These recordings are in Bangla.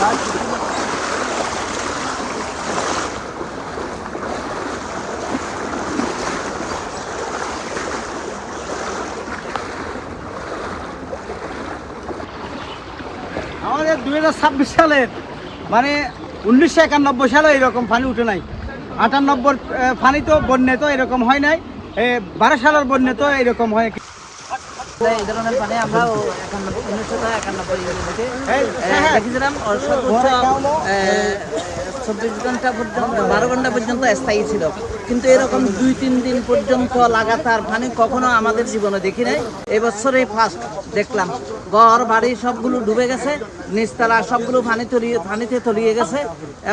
আমাদের 2026 সালের মানে 1991 সালে এরকম পানি উঠে নাই। 98 পানি তো বন্যে তো এরকম হয় নাই, 12 সালের বন্যে তো এরকম হয়। এই ধরনের পানি আমরা 1991 দেখেছিলাম, সর্বোচ্চ 24 ঘন্টা পর্যন্ত 12 ঘন্টা পর্যন্ত স্থায়ী ছিল, কিন্তু এরকম 2-3 দিন পর্যন্ত লাগাতার পানি কখনো আমাদের জীবনে দেখি নাই। এবছরেই ফার্স্ট দেখলাম। ঘর বাড়ি সবগুলো ডুবে গেছে, নিচতলা সবগুলো পানিতে তলিয়ে গেছে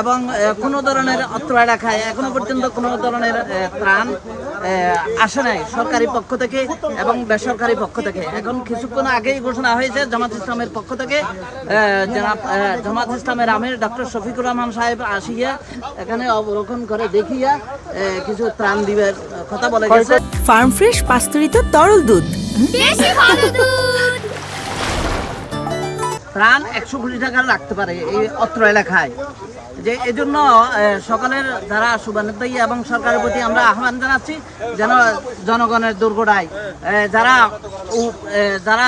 এবং কোনো ধরনের অত্র এলাকায় এখনো পর্যন্ত কোনো ধরনের ত্রাণ আসে নাই সরকারি পক্ষ থেকে এবং বেসরকারি পক্ষ থেকে। এখন কিছুক্ষণ আগেই ঘোষণা হয়েছে জামাত ইসলামের পক্ষ থেকে, জামাত ইসলামের আমির ডক্টর শফিকুর রহমান সাহেব আসিয়া এখানে অবলোকন করে দেখিয়া কিছু ত্রাণ দিবের কথা বলে গেছে। ফার্ম ফ্রেশ পাস্তুরিত তরল দুধ, বেশি ভালো দুধ। ত্রাণ 100 কোটি টাকা রাখতে পারে এই অত্র এলাকায়। যে এজন্য সকালের যারা শুভানুধ্যায়ী এবং সরকারের প্রতি আমরা আহ্বান জানাচ্ছি যেন জনগণের দুর্ঘটনায় যারা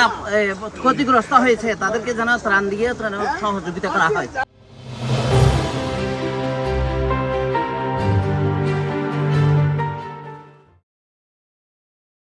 ক্ষতিগ্রস্ত হয়েছে তাদেরকে যেন ত্রাণ দিয়ে সহযোগিতা করা হয়।